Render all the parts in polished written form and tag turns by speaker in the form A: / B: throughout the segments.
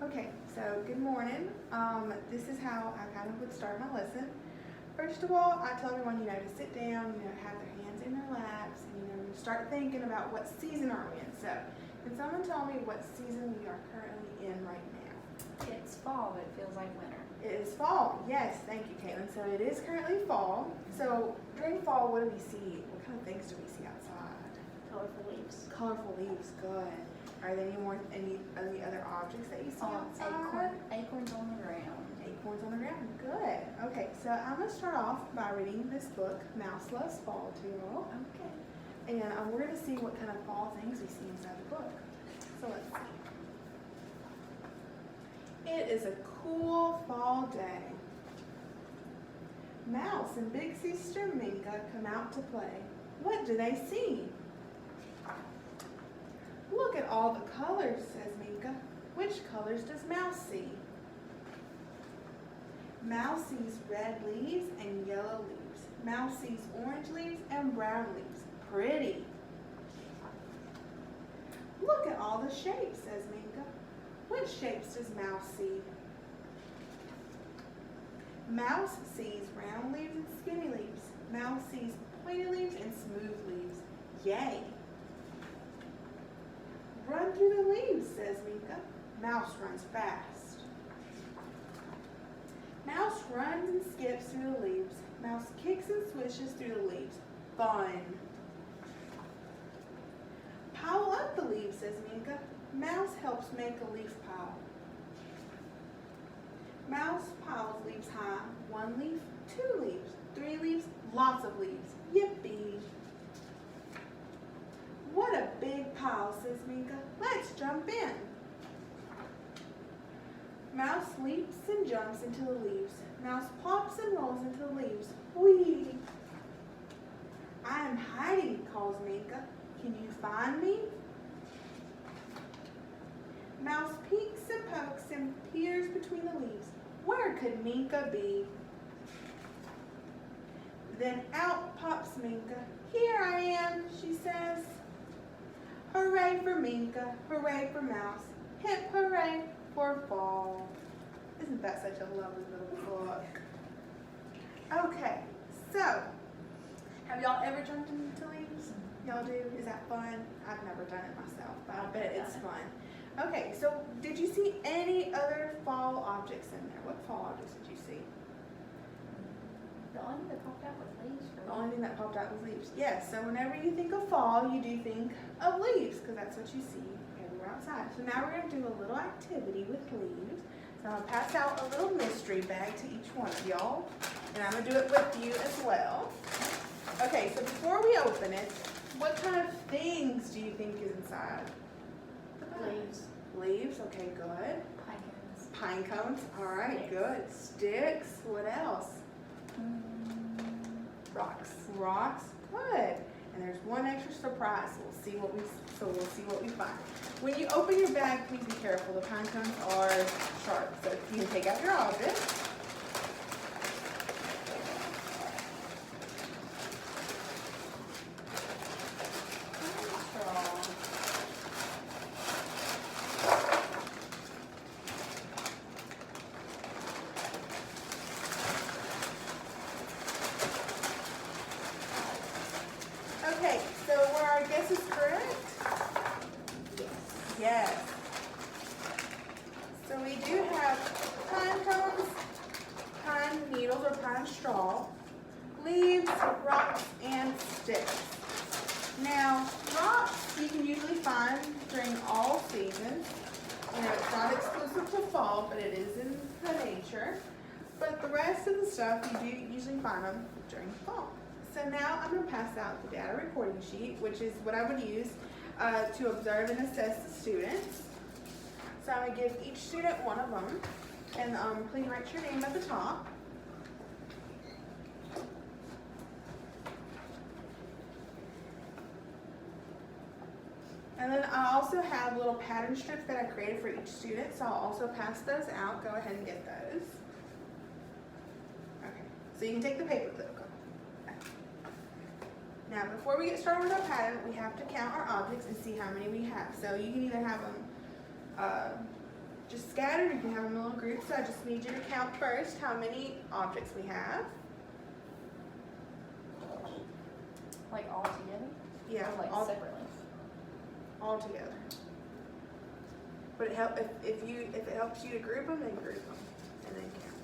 A: Okay, so good morning. This is how I kind of would start my lesson. First of all, I tell everyone, to sit down, have their hands in their laps, and, start thinking about what season are we in. So, can someone tell me what season we are currently in right now?
B: It's fall, but it feels like winter.
A: It is fall. Yes, thank you, Caitlin. So it is currently fall. So during fall, what do we see? What kind of things do we see outside?
B: Colorful leaves.
A: Colorful leaves. Good. Are there any other objects that you see outside?
B: Acorns on the ground.
A: Acorns on the ground. Good. Okay, so I'm going to start off by reading this book, Mouse Loves Fall, to you all.
B: Okay.
A: And we're going to see what kind of fall things we see inside the book. So let's see. It is a cool fall day. Mouse and big sister Minka come out to play. What do they see? Look at all the colors, says Minka. Which colors does Mouse see? Mouse sees red leaves and yellow leaves. Mouse sees orange leaves and brown leaves. Pretty. Look at all the shapes, says Minka. Which shapes does Mouse see? Mouse sees round leaves and skinny leaves. Mouse sees pointy leaves and smooth leaves. Yay! Run through the leaves, says Minka. Mouse runs fast. Mouse runs and skips through the leaves. Mouse kicks and swishes through the leaves. Fun! Pile up the leaves, says Minka. Mouse helps make a leaf pile. Mouse piles leaves high. 1 leaf, 2 leaves, 3 leaves, lots of leaves. Yippee! What a big pile, says Minka. Let's jump in. Mouse leaps and jumps into the leaves. Mouse pops and rolls into the leaves. Whee! I am hiding, calls Minka. Can you find me? Mouse peeks and pokes and peers between the leaves. Where could Minka be? Then out pops Minka. Here I am, she says. Hooray for Minka, hooray for Mouse. Hip hooray for fall. Isn't that such a lovely little book? Okay, so have y'all ever jumped into leaves? Y'all do? Is that fun? I've never done it myself, but I bet it's fun. Okay, so did you see any other fall objects in there? What fall objects did you see?
B: The only thing that popped out was leaves.
A: The only thing that popped out was leaves. Yes, so whenever you think of fall, you do think of leaves because that's what you see everywhere outside. So now we're going to do a little activity with leaves. So I'm going to pass out a little mystery bag to each one of y'all, and I'm going to do it with you as well. Okay, so before we open it, what kind of things do you think is inside?
B: Leaves.
A: Leaves, okay, good.
B: Pine cones.
A: Pine cones, all right, good. Sticks, what else?
B: Rocks.
A: Rocks, good. And there's one extra surprise. We'll see what we find. When you open your bag, please be careful. The pine cones are sharp, so you can take out your object. Okay, so were our guesses correct?
B: Yes.
A: Yes. So we do have pine cones, pine needles or pine straw, leaves, rocks, and sticks. Now, rocks you can usually find during all seasons. It's not exclusive to fall, but it is in the nature. But the rest of the stuff, you do usually find them during fall. So now I'm going to pass out the data recording sheet, which is what I would use to observe and assess the students. So I'm going to give each student one of them, and please write your name at the top. And then I also have little pattern strips that I created for each student, so I'll also pass those out. Go ahead and get those. Okay, so you can take the paper clip. Now, before we get started with our pattern, we have to count our objects and see how many we have. So you can either have them just scattered. You can have them in little groups. So I just need you to count first how many objects we have.
B: Like all together?
A: Yeah,
B: Or like
A: all,
B: separately?
A: all together. But it help if it helps you to group them, then group them and then count.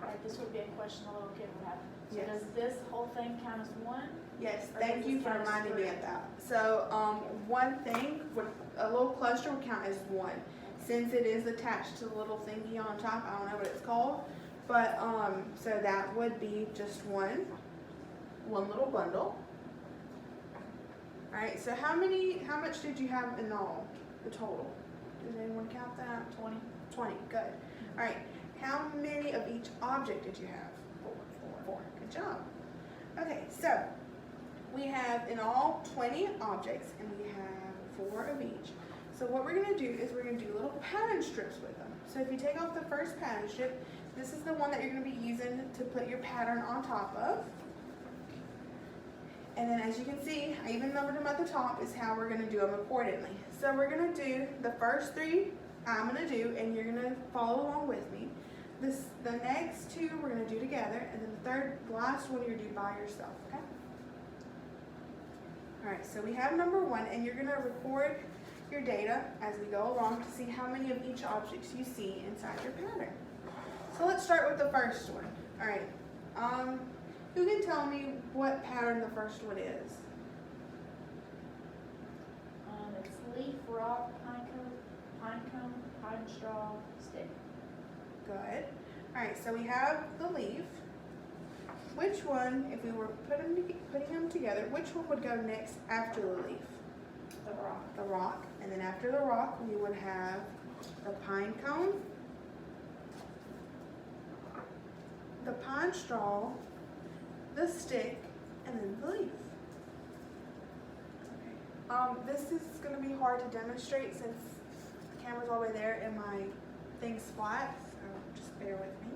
B: Like this would be a question a little kid would have. So
A: Yes.
B: does this whole thing count as one?
A: Yes,
B: Or
A: thank
B: does
A: you
B: this
A: for
B: count as
A: reminding me
B: three?
A: of that. So, one thing, would a little cluster would count as one. Since it is attached to the little thingy on top, I don't know what it's called. But, so that would be just one little bundle. Alright, so how much did you have in all, the total? Did anyone count that?
B: 20?
A: 20, good. Alright, how many of each object did you have? 4. Good job. Okay, so we have in all 20 objects and we have 4 of each. So what we're going to do is we're going to do little pattern strips with them. So if you take off the first pattern strip, this is the one that you're going to be using to put your pattern on top of. And then as you can see, I even numbered them at the top is how we're going to do them accordingly. So we're going to do the first 3 I'm going to do and you're going to follow along with me. The next 2 we're going to do together, and then the last one you're going to do by yourself, okay? Alright, so we have number 1, and you're going to record your data as we go along to see how many of each object you see inside your pattern. So let's start with the first one. Alright, who can tell me what pattern the first one is?
B: It's leaf, rock, pine cone, pine straw, stick.
A: Good. Alright, so we have the leaf. Which one, if we were putting them together, which one would go next after the leaf?
B: The rock.
A: The rock. And then after the rock, we would have the pine cone, the pine straw, the stick, and then the leaf. This is going to be hard to demonstrate since the camera's all the way there and my thing's flat, so just bear with me.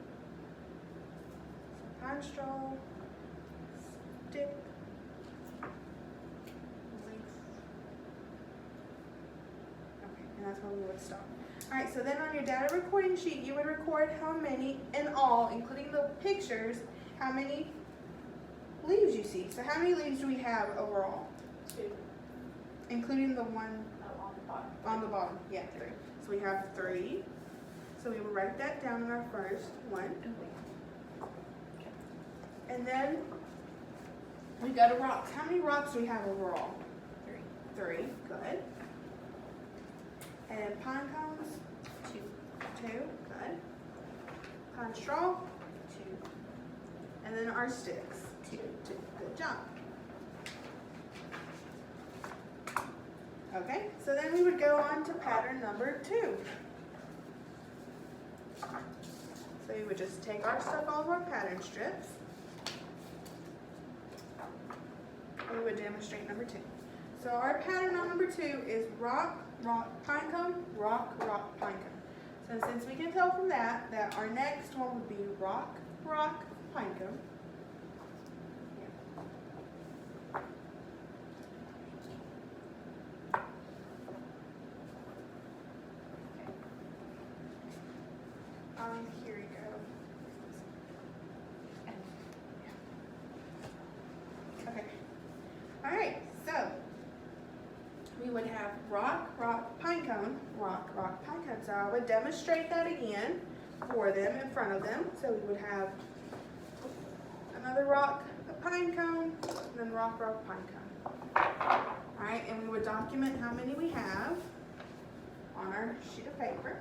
A: So pine straw, stick, leaf. Okay, and that's where we would stop. Alright, so then on your data recording sheet, you would record how many in all, including the pictures, how many leaves you see. So how many leaves do we have overall?
B: 2.
A: Including the one
B: Oh, on the bottom.
A: on the bottom. Yeah, 3. So we have 3. So we will write that down in our first one. And then we go to rocks. How many rocks do we have overall? 3. Good. And pine cones? 2. Good. Pine straw? 2. And then our sticks? 2. Good job. Okay, so then we would go on to pattern number 2. So we would just take our stuff off our pattern strips. And we would demonstrate number 2. So our pattern on number 2 is rock, rock, pine cone, rock, rock, pine cone. So since we can tell from that our next one would be rock, rock, pine cone. Here we go. Okay. Alright, so we would have rock, rock, pine cone, rock, rock, pine cone. So I would demonstrate that again for them in front of them. So we would have another rock, a pine cone, and then rock, rock, pine cone. Alright, and we would document how many we have on our sheet of paper.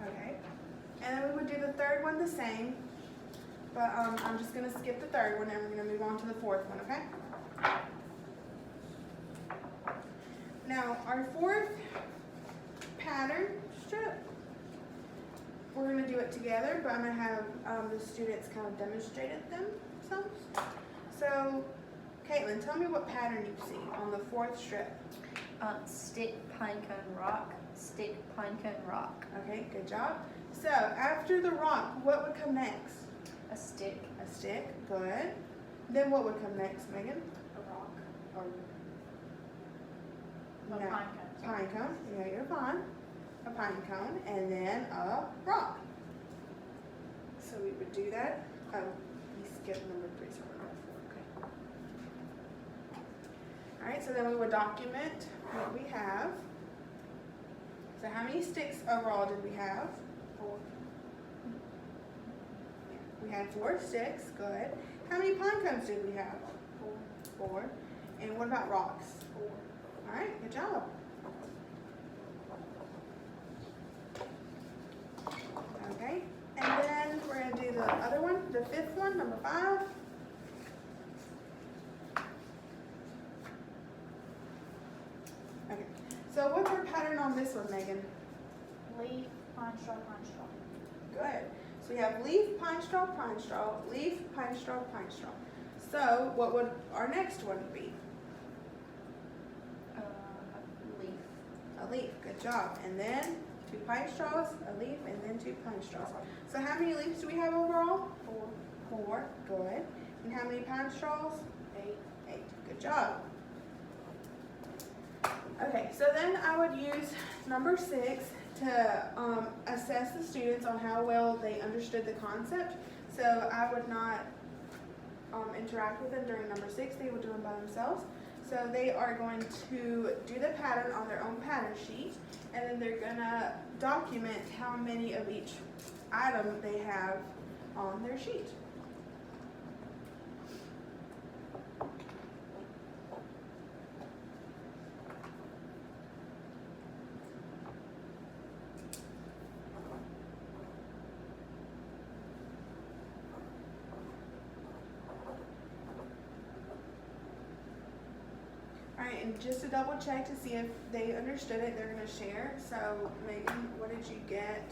A: Okay, and then we would do the third one the same, but I'm just going to skip the third one and we're going to move on to the fourth one, okay? Now, our fourth pattern strip, we're going to do it together, but I'm going to have the students kind of demonstrate it themselves. So, Caitlin, tell me what pattern you see on the fourth strip.
C: Stick, pine cone, rock,
B: stick, pine cone, rock.
A: Okay, good job. So after the rock, what would come next?
B: A stick.
A: A stick, good. Then what would come next, Megan?
B: A rock.
A: Or
B: A
A: no,
B: pine cone.
A: pine cone. Yeah, you're fine. A pine cone, and then a rock. So we would do that. Oh, we skipped number 3, so we're on 4. Okay. All right, so then we would document what we have. So how many sticks overall did we have?
B: 4.
A: We had 4 sticks, good. How many pine cones did we have? 4. And what about rocks?
B: 4.
A: All right, good job. Okay, and then we're gonna do the other one, the 5th one, number 5. Okay, so what's our pattern on this one, Megan?
B: Leaf, pine straw, pine straw.
A: Good. So we have leaf, pine straw, leaf, pine straw, pine straw. So what would our next one be?
B: A leaf.
A: A leaf, good job. And then 2 pine straws, a leaf, and then 2 pine straws. So how many leaves do we have overall? 4, good. And how many pine straws? 8, good job. Okay, so then I would use number 6 to assess the students on how well they understood the concept. So I would not interact with them during number 6, they would do them by themselves. So they are going to do the pattern on their own pattern sheet, and then they're gonna document how many of each item they have on their sheet. Alright, and just to double check to see if they understood it, they're going to share. So, Megan, what did you get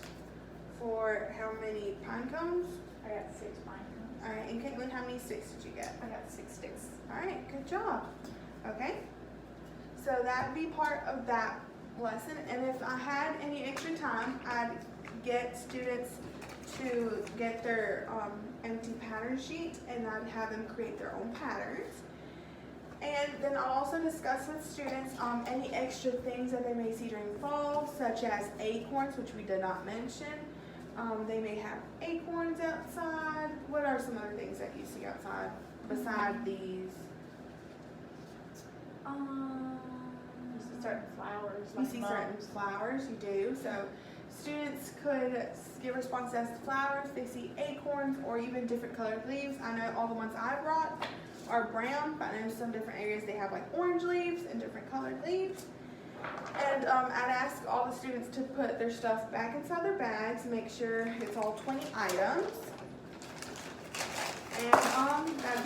A: for how many pine cones?
B: I got 6 pine cones.
A: Alright, and Caitlin, how many sticks did you get?
B: I got 6 sticks.
A: Alright, good job. Okay, so that would be part of that lesson. And if I had any extra time, I'd get students to get their empty pattern sheet, and I'd have them create their own patterns. And then I'll also discuss with students any extra things that they may see during fall, such as acorns, which we did not mention. They may have acorns outside. What are some other things that you see outside beside these?
B: Certain flowers,
A: You
B: like
A: see certain
B: mums.
A: flowers, you do. So students could give responses as to flowers. They see acorns or even different colored leaves. I know all the ones I brought are brown, but I know some different areas they have like orange leaves and different colored leaves. And I'd ask all the students to put their stuff back inside their bags, make sure it's all 20 items. And that